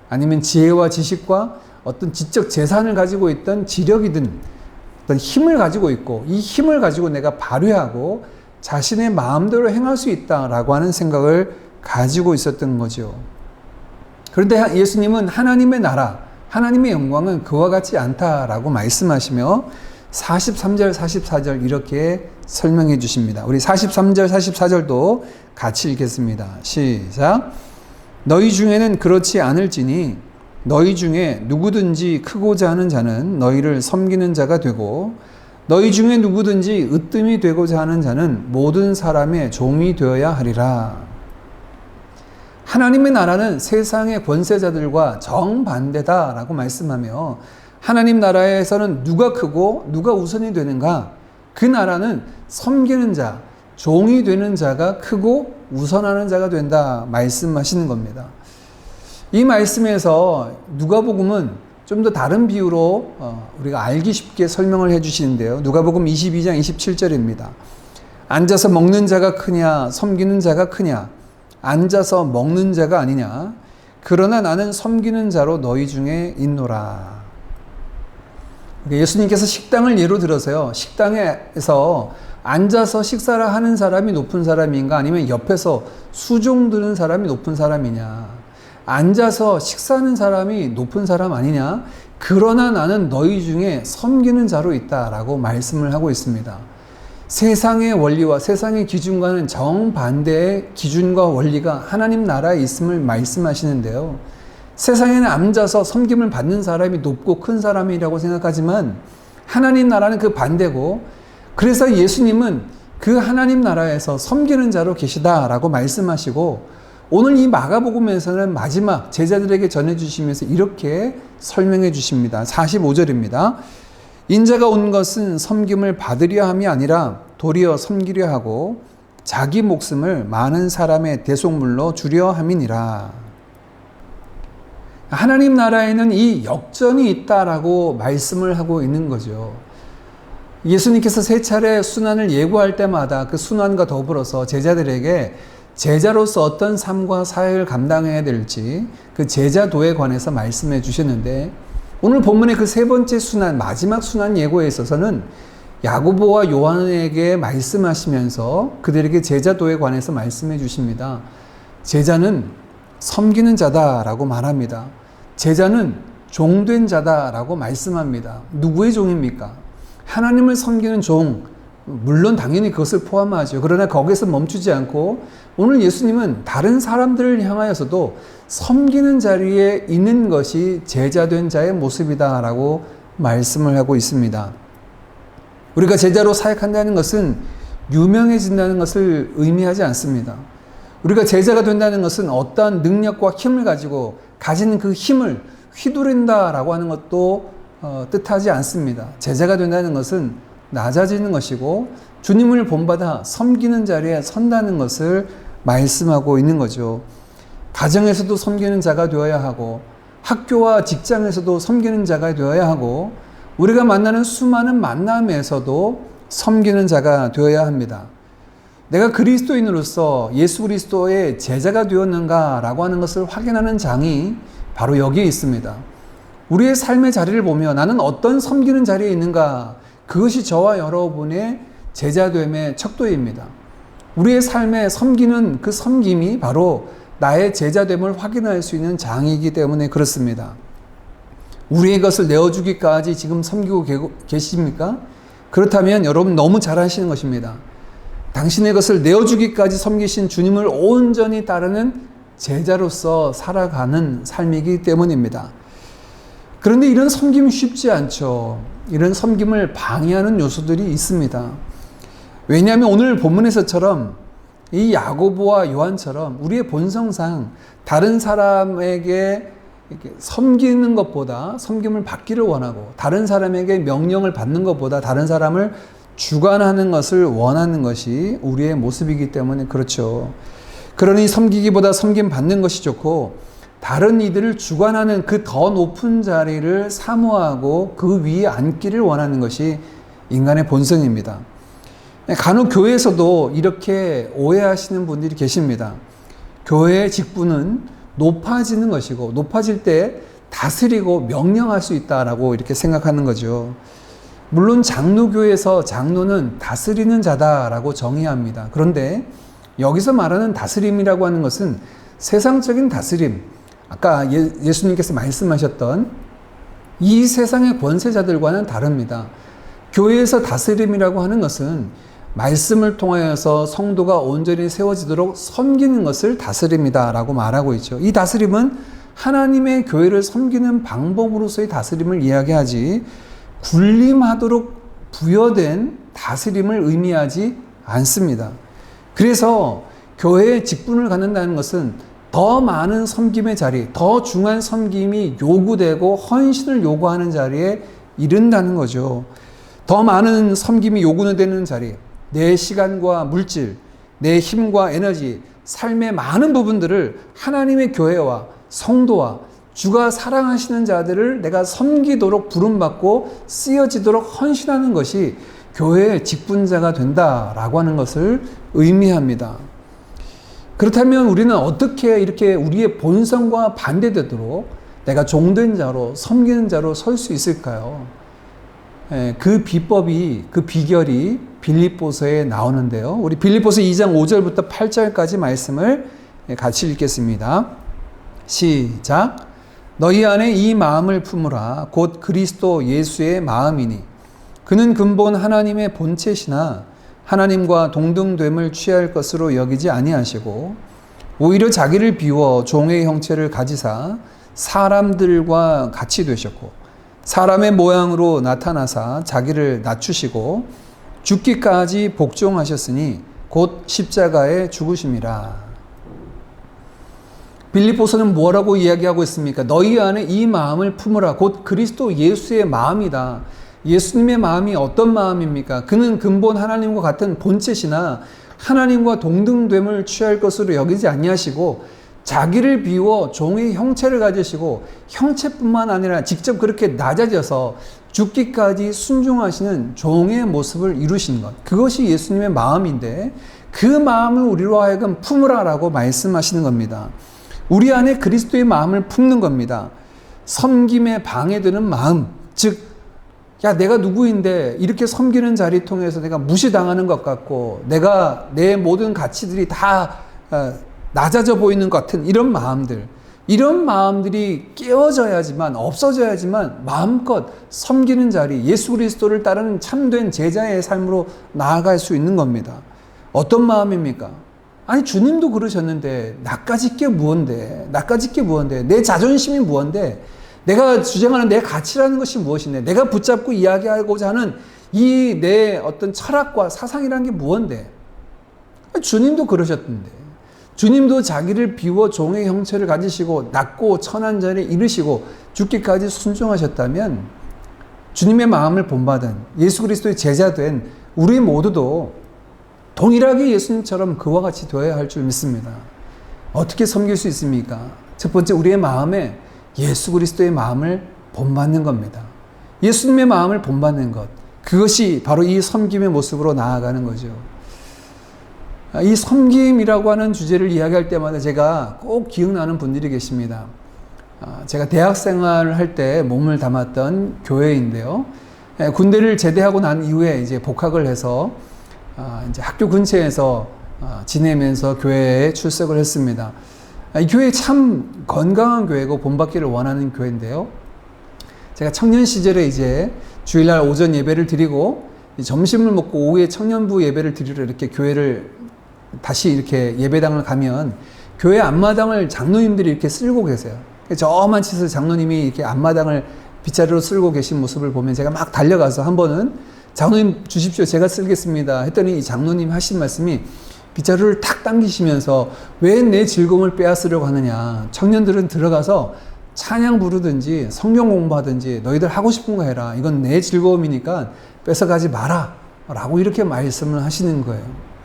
아니면 지혜와 지식과 어떤 지적 재산을 가지고 있던 지력이든 어떤 힘을 가지고 있고 이 힘을 가지고 내가 발휘하고 자신의 마음대로 행할 수 있다라고 하는 생각을 가지고 있었던 거죠. 그런데 예수님은 하나님의 나라, 하나님의 영광은 그와 같지 않다라고 말씀하시며 43절, 44절 이렇게 설명해 주십니다. 우리 43절, 44절도 같이 읽겠습니다. 시작. 너희 중에는 그렇지 않을지니 너희 중에 누구든지 크고자 하는 자는 너희를 섬기는 자가 되고 너희 중에 누구든지 으뜸이 되고자 하는 자는 모든 사람의 종이 되어야 하리라. 하나님의 나라는 세상의 권세자들과 정반대다라고 말씀하며 하나님 나라에서는 누가 크고 누가 우선이 되는가? 그 나라는 섬기는 자, 종이 되는 자가 크고 우선하는 자가 된다 말씀하시는 겁니다. 이 말씀에서 누가복음은 좀 더 다른 비유로 우리가 알기 쉽게 설명을 해 주시는데요. 누가복음 22장 27절입니다. 앉아서 먹는 자가 크냐 섬기는 자가 크냐? 앉아서 먹는 자가 아니냐? 그러나 나는 섬기는 자로 너희 중에 있노라. 예수님께서 식당을 예로 들어서요. 식당에서 앉아서 식사를 하는 사람이 높은 사람인가 아니면 옆에서 수종 드는 사람이 높은 사람이냐. 앉아서 식사하는 사람이 높은 사람 아니냐. 그러나 나는 너희 중에 섬기는 자로 있다라고 말씀을 하고 있습니다. 세상의 원리와 세상의 기준과는 정반대의 기준과 원리가 하나님 나라에 있음을 말씀하시는데요. 세상에는 앉아서 섬김을 받는 사람이 높고 큰 사람이라고 생각하지만 하나님 나라는 그 반대고 그래서 예수님은 그 하나님 나라에서 섬기는 자로 계시다라고 말씀하시고 오늘 이 마가복음에서는 마지막 제자들에게 전해주시면서 이렇게 설명해 주십니다. 45절입니다. 인자가 온 것은 섬김을 받으려 함이 아니라 도리어 섬기려 하고 자기 목숨을 많은 사람의 대속물로 주려 함이니라. 하나님 나라에는 이 역전이 있다라고 말씀을 하고 있는 거죠. 예수님께서 세 차례 순환을 예고할 때마다 그 순환과 더불어서 제자들에게 제자로서 어떤 삶과 사역을 감당해야 될지 그 제자도에 관해서 말씀해 주셨는데 오늘 본문의 그 세 번째 순환, 마지막 순환 예고에 있어서는 야고보와 요한에게 말씀하시면서 그들에게 제자도에 관해서 말씀해 주십니다. 제자는 섬기는 자다라고 말합니다. 제자는 종된 자다라고 말씀합니다. 누구의 종입니까? 하나님을 섬기는 종, 물론 당연히 그것을 포함하죠. 그러나 거기서 멈추지 않고 오늘 예수님은 다른 사람들을 향하여서도 섬기는 자리에 있는 것이 제자된 자의 모습이다라고 말씀을 하고 있습니다. 우리가 제자로 사역한다는 것은 유명해진다는 것을 의미하지 않습니다. 우리가 제자가 된다는 것은 어떠한 능력과 힘을 가지고 가진 그 힘을 휘두른다라고 하는 것도 뜻하지 않습니다. 제자가 된다는 것은 낮아지는 것이고 주님을 본받아 섬기는 자리에 선다는 것을 말씀하고 있는 거죠. 가정에서도 섬기는 자가 되어야 하고 학교와 직장에서도 섬기는 자가 되어야 하고 우리가 만나는 수많은 만남에서도 섬기는 자가 되어야 합니다. 내가 그리스도인으로서 예수 그리스도의 제자가 되었는가라고 하는 것을 확인하는 장이 바로 여기에 있습니다. 우리의 삶의 자리를 보며 나는 어떤 섬기는 자리에 있는가, 그것이 저와 여러분의 제자됨의 척도입니다. 우리의 삶에 섬기는 그 섬김이 바로 나의 제자됨을 확인할 수 있는 장이기 때문에 그렇습니다. 우리의 것을 내어주기까지 지금 섬기고 계십니까? 그렇다면 여러분 너무 잘하시는 것입니다. 당신의 것을 내어주기까지 섬기신 주님을 온전히 따르는 제자로서 살아가는 삶이기 때문입니다. 그런데 이런 섬김이 쉽지 않죠. 이런 섬김을 방해하는 요소들이 있습니다. 왜냐하면 오늘 본문에서처럼 이 야고보와 요한처럼 우리의 본성상 다른 사람에게 이렇게 섬기는 것보다 섬김을 받기를 원하고, 다른 사람에게 명령을 받는 것보다 다른 사람을 주관하는 것을 원하는 것이 우리의 모습이기 때문에 그렇죠. 그러니 섬기기보다 섬김 받는 것이 좋고, 다른 이들을 주관하는 그 더 높은 자리를 사모하고 그 위에 앉기를 원하는 것이 인간의 본성입니다. 간혹 교회에서도 이렇게 오해하시는 분들이 계십니다. 교회의 직분은 높아지는 것이고, 높아질 때 다스리고 명령할 수 있다라고 이렇게 생각하는 거죠. 물론 장로교에서 장로는 다스리는 자다라고 정의합니다. 그런데 여기서 말하는 다스림이라고 하는 것은 세상적인 다스림, 아까 예수님께서 말씀하셨던 이 세상의 권세자들과는 다릅니다. 교회에서 다스림이라고 하는 것은 말씀을 통하여서 성도가 온전히 세워지도록 섬기는 것을 다스림이다라고 말하고 있죠. 이 다스림은 하나님의 교회를 섬기는 방법으로서의 다스림을 이야기하지, 군림하도록 부여된 다스림을 의미하지 않습니다. 그래서 교회의 직분을 갖는다는 것은 더 많은 섬김의 자리, 더 중한 섬김이 요구되고 헌신을 요구하는 자리에 이른다는 거죠. 더 많은 섬김이 요구되는 자리, 내 시간과 물질, 내 힘과 에너지, 삶의 많은 부분들을 하나님의 교회와 성도와 주가 사랑하시는 자들을 내가 섬기도록 부름받고 쓰여지도록 헌신하는 것이 교회의 직분자가 된다라고 하는 것을 의미합니다. 그렇다면 우리는 어떻게 이렇게 우리의 본성과 반대되도록 내가 종된 자로, 섬기는 자로 설 수 있을까요? 그 비법이, 그 비결이 빌립보서에 나오는데요. 우리 빌립보서 2장 5절부터 8절까지 말씀을 같이 읽겠습니다. 시작. 너희 안에 이 마음을 품으라. 곧 그리스도 예수의 마음이니 그는 근본 하나님의 본체시나 하나님과 동등됨을 취할 것으로 여기지 아니하시고 오히려 자기를 비워 종의 형체를 가지사 사람들과 같이 되셨고 사람의 모양으로 나타나사 자기를 낮추시고 죽기까지 복종하셨으니 곧 십자가에 죽으심이라. 빌립보서는 뭐라고 이야기하고 있습니까? 너희 안에 이 마음을 품으라. 곧 그리스도 예수의 마음이다. 예수님의 마음이 어떤 마음입니까? 그는 근본 하나님과 같은 본체시나 하나님과 동등됨을 취할 것으로 여기지 아니하시고 자기를 비워 종의 형체를 가지시고 형체뿐만 아니라 직접 그렇게 낮아져서 죽기까지 순종하시는 종의 모습을 이루신 것, 그것이 예수님의 마음인데 그 마음을 우리로 하여금 품으라라고 말씀하시는 겁니다. 우리 안에 그리스도의 마음을 품는 겁니다. 섬김에 방해되는 마음, 즉 야, 내가 누구인데 이렇게 섬기는 자리 통해서 내가 무시당하는 것 같고 내가 내 모든 가치들이 다 낮아져 보이는 것 같은 이런 마음들, 이런 마음들이 깨어져야지만, 없어져야지만 마음껏 섬기는 자리, 예수 그리스도를 따르는 참된 제자의 삶으로 나아갈 수 있는 겁니다. 어떤 마음입니까? 아니 주님도 그러셨는데 나까짓 게 무언데, 나까짓 게 무언데, 내 자존심이 무언데, 내가 주장하는 내 가치라는 것이 무엇인데, 내가 붙잡고 이야기하고자 하는 이 내 어떤 철학과 사상이라는 게 무언데. 주님도 그러셨던데, 주님도 자기를 비워 종의 형체를 가지시고 낮고 천한 자리에 이르시고 죽기까지 순종하셨다면 주님의 마음을 본받은 예수 그리스도의 제자된 우리 모두도 동일하게 예수님처럼 그와 같이 되어야 할 줄 믿습니다. 어떻게 섬길 수 있습니까? 첫 번째, 우리의 마음에 예수 그리스도의 마음을 본받는 겁니다. 예수님의 마음을 본받는 것, 그것이 바로 이 섬김의 모습으로 나아가는 거죠. 이 섬김이라고 하는 주제를 이야기할 때마다 제가 꼭 기억나는 분들이 계십니다. 제가 대학 생활을 할 때 몸을 담았던 교회인데요. 군대를 제대하고 난 이후에 이제 복학을 해서 이제 학교 근처에서 지내면서 교회에 출석을 했습니다. 이 교회 참 건강한 교회고 본받기를 원하는 교회인데요. 제가 청년 시절에 이제 주일날 오전 예배를 드리고 점심을 먹고 오후에 청년부 예배를 드리러 이렇게 교회를 다시 이렇게 예배당을 가면 교회 앞마당을 장로님들이 이렇게 쓸고 계세요. 저만 치서 장로님이 이렇게 앞마당을 빗자루로 쓸고 계신 모습을 보면 제가 막 달려가서 한 번은 장로님 주십시오. 제가 쓸겠습니다. 했더니 이 장로님 하신 말씀이 빗자루를 탁 당기시면서 왜 내 즐거움을 빼앗으려고 하느냐. 청년들은 들어가서 찬양 부르든지 성경 공부하든지 너희들 하고 싶은 거 해라. 이건 내 즐거움이니까 뺏어가지 마라. 라고 이렇게 말씀을 하시는 거예요.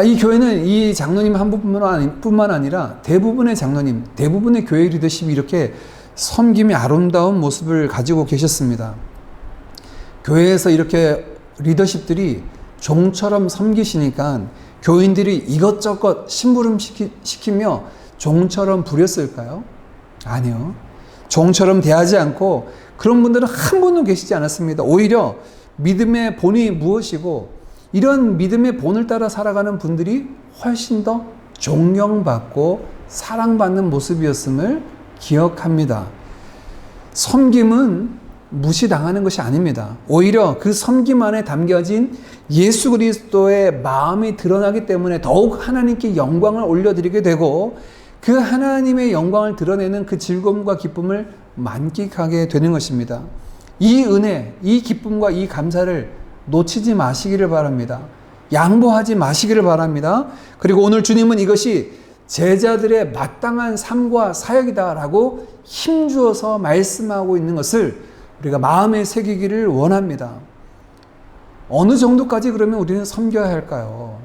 이 교회는 이 장로님 한 분뿐만 아니라 대부분의 장로님, 대부분의 교회 리더십이 이렇게 섬김의 아름다운 모습을 가지고 계셨습니다. 교회에서 이렇게 리더십들이 종처럼 섬기시니까 교인들이 이것저것 심부름 시키며 종처럼 부렸을까요? 아니요. 종처럼 대하지 않고 그런 분들은 한 분도 계시지 않았습니다. 오히려 믿음의 본이 무엇이고 이런 믿음의 본을 따라 살아가는 분들이 훨씬 더 존경받고 사랑받는 모습이었음을 기억합니다. 섬김은 무시당하는 것이 아닙니다. 오히려 그 섬김 안에 담겨진 예수 그리스도의 마음이 드러나기 때문에 더욱 하나님께 영광을 올려드리게 되고 그 하나님의 영광을 드러내는 그 즐거움과 기쁨을 만끽하게 되는 것입니다. 이 은혜, 이 기쁨과 이 감사를 놓치지 마시기를 바랍니다. 양보하지 마시기를 바랍니다. 그리고 오늘 주님은 이것이 제자들의 마땅한 삶과 사역이다라고 힘주어서 말씀하고 있는 것을 우리가 마음에 새기기를 원합니다. 어느 정도까지 그러면 우리는 섬겨야 할까요?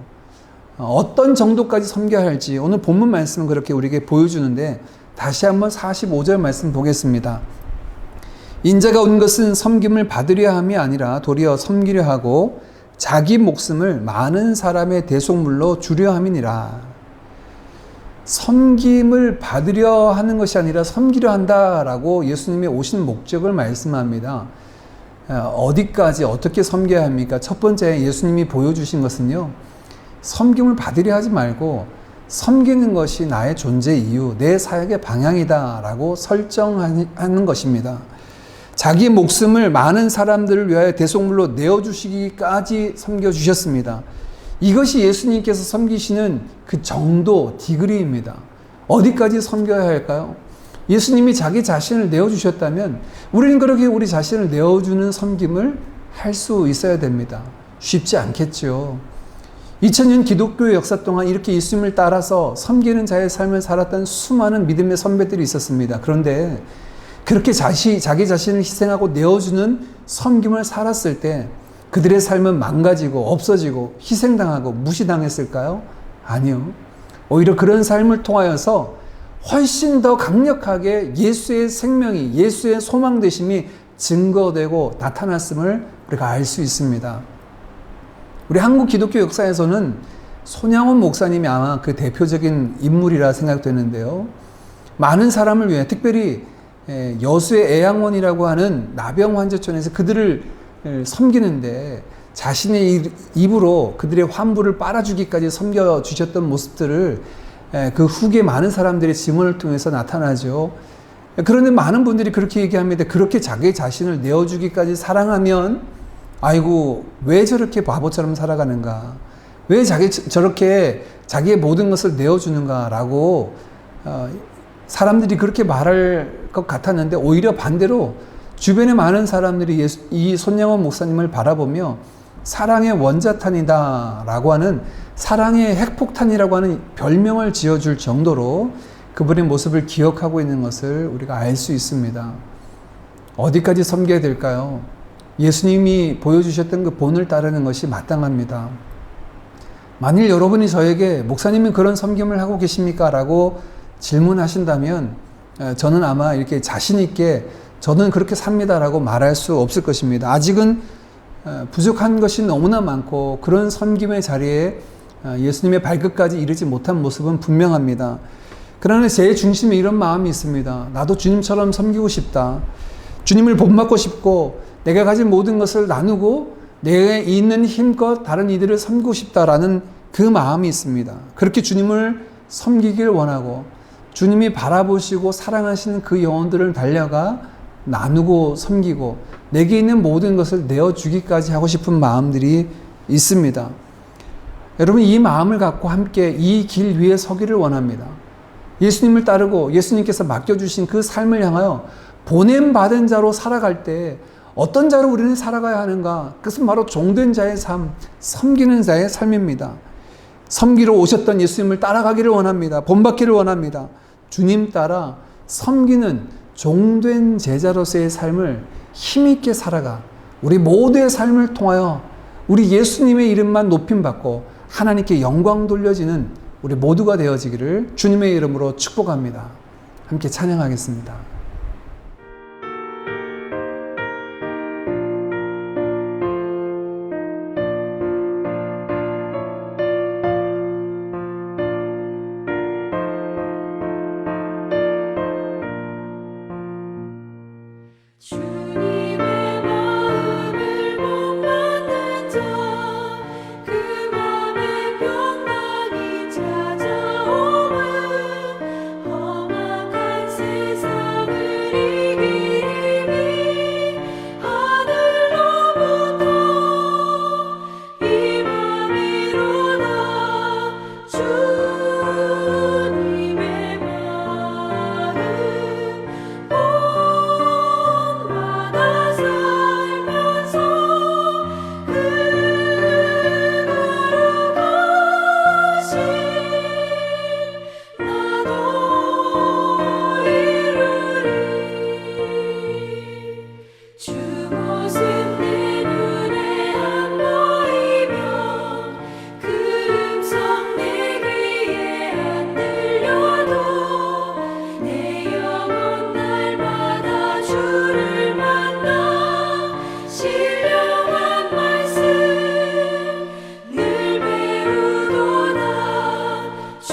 어떤 정도까지 섬겨야 할지 오늘 본문 말씀은 그렇게 우리에게 보여주는데 다시 한번 45절 말씀 보겠습니다. 인자가 온 것은 섬김을 받으려 함이 아니라 도리어 섬기려 하고 자기 목숨을 많은 사람의 대속물로 주려 함이니라. 섬김을 받으려 하는 것이 아니라 섬기려 한다라고 예수님의 오신 목적을 말씀합니다. 어디까지 어떻게 섬겨야 합니까? 첫 번째 예수님이 보여주신 것은요. 섬김을 받으려 하지 말고 섬기는 것이 나의 존재 이유, 내 사역의 방향이다라고 설정하는 것입니다. 자기 목숨을 많은 사람들을 위하여 대속물로 내어주시기까지 섬겨주셨습니다. 이것이 예수님께서 섬기시는 그 정도, 디그리입니다. 어디까지 섬겨야 할까요? 예수님이 자기 자신을 내어주셨다면 우리는 그렇게 우리 자신을 내어주는 섬김을 할 수 있어야 됩니다. 쉽지 않겠죠. 2000년 기독교의 역사 동안 이렇게 예수님을 따라서 섬기는 자의 삶을 살았던 수많은 믿음의 선배들이 있었습니다. 그런데 그렇게 자기 자신을 희생하고 내어주는 섬김을 살았을 때 그들의 삶은 망가지고 없어지고 희생당하고 무시당했을까요? 아니요. 오히려 그런 삶을 통하여서 훨씬 더 강력하게 예수의 생명이, 예수의 소망 되심이 증거되고 나타났음을 우리가 알 수 있습니다. 우리 한국 기독교 역사에서는 손양원 목사님이 아마 그 대표적인 인물이라 생각되는데요. 많은 사람을 위해 특별히 여수의 애양원이라고 하는 나병 환자촌에서 그들을 섬기는데 자신의 입으로 그들의 환부를 빨아주기까지 섬겨주셨던 모습들을 그 후기에 많은 사람들의 증언을 통해서 나타나죠. 그런데 많은 분들이 그렇게 얘기합니다. 그렇게 자기 자신을 내어주기까지 사랑하면 아이고 왜 저렇게 바보처럼 살아가는가, 왜 저렇게 자기의 모든 것을 내어주는가 라고 사람들이 그렇게 말할 것 같았는데 오히려 반대로 주변의 많은 사람들이 이 손양원 목사님을 바라보며 사랑의 원자탄이다 라고 하는, 사랑의 핵폭탄이라고 하는 별명을 지어줄 정도로 그분의 모습을 기억하고 있는 것을 우리가 알 수 있습니다. 어디까지 섬겨야 될까요? 예수님이 보여주셨던 그 본을 따르는 것이 마땅합니다. 만일 여러분이 저에게 목사님은 그런 섬김을 하고 계십니까? 라고 질문하신다면 저는 아마 이렇게 자신 있게 저는 그렇게 삽니다 라고 말할 수 없을 것입니다. 아직은 부족한 것이 너무나 많고 그런 섬김의 자리에 예수님의 발끝까지 이르지 못한 모습은 분명합니다. 그러나 제 중심에 이런 마음이 있습니다. 나도 주님처럼 섬기고 싶다. 주님을 본받고 싶고 내가 가진 모든 것을 나누고 내게 있는 힘껏 다른 이들을 섬기고 싶다라는 그 마음이 있습니다. 그렇게 주님을 섬기길 원하고 주님이 바라보시고 사랑하시는 그 영혼들을 달려가 나누고 섬기고 내게 있는 모든 것을 내어주기까지 하고 싶은 마음들이 있습니다. 여러분, 이 마음을 갖고 함께 이 길 위에 서기를 원합니다. 예수님을 따르고 예수님께서 맡겨주신 그 삶을 향하여 보냄받은 자로 살아갈 때 어떤 자로 우리는 살아가야 하는가? 그것은 바로 종된 자의 삶, 섬기는 자의 삶입니다. 섬기러 오셨던 예수님을 따라가기를 원합니다. 본받기를 원합니다. 주님 따라 섬기는 종된 제자로서의 삶을 힘있게 살아가 우리 모두의 삶을 통하여 우리 예수님의 이름만 높임받고 하나님께 영광 돌려지는 우리 모두가 되어지기를 주님의 이름으로 축복합니다. 함께 찬양하겠습니다. 주님의 마음을 본받는 자, 그 맘에 평강이 찾아오면 험악한 세상을 이기니 하늘로부터 임함이로다. 주님의 마음 주 모습 내 눈에 안 보이면 그 음성 내 귀에 안 들려도 내 영혼 날마다 주를 만나 신령한 말씀 늘 배우도다. 주님의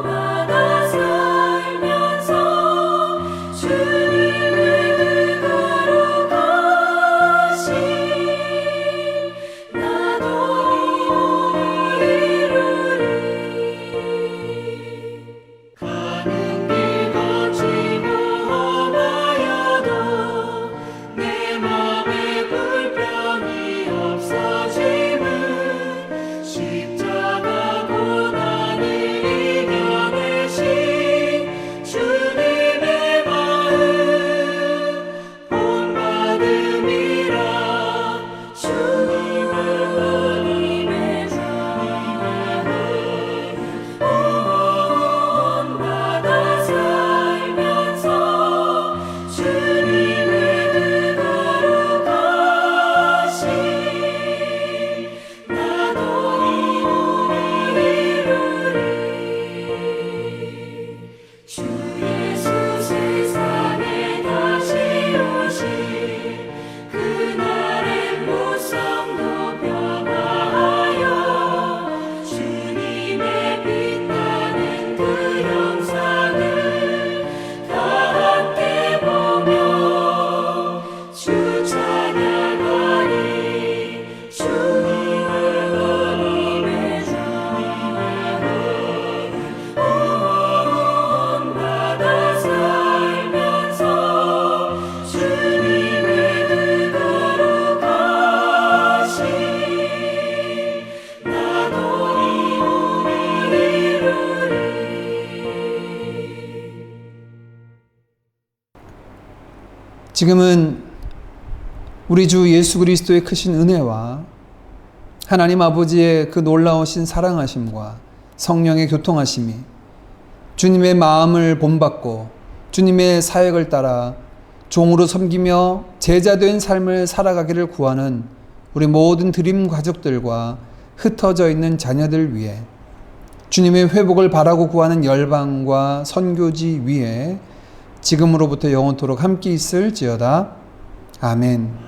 마음 살면서 주님의 거룩하신 나도 이루리. 가는 길 거치고 험하여도 내 맘에 불평이 없어짐은 십자가 고난을 이겨내신 주님의 마음 본받음이라. 주님의 마음 본받아 살면서 주님의 거룩하신 나도 이루리. 주 예수 세상에 다시 오실 그날의 무성도 변화하여 주님의 빛나는 그 영상을 다 함께 보며 주 찬양하리. 주님의 본받아 살면서 주님의 거룩하신 나도 이루리. 지금은 우리 주 예수 그리스도의 크신 은혜와 하나님 아버지의 그 놀라우신 사랑하심과 성령의 교통하심이 주님의 마음을 본받고 주님의 사역을 따라 종으로 섬기며 제자된 삶을 살아가기를 구하는 우리 모든 드림 가족들과 흩어져 있는 자녀들 위해 주님의 회복을 바라고 구하는 열방과 선교지 위에 지금으로부터 영원토록 함께 있을지어다. 아멘.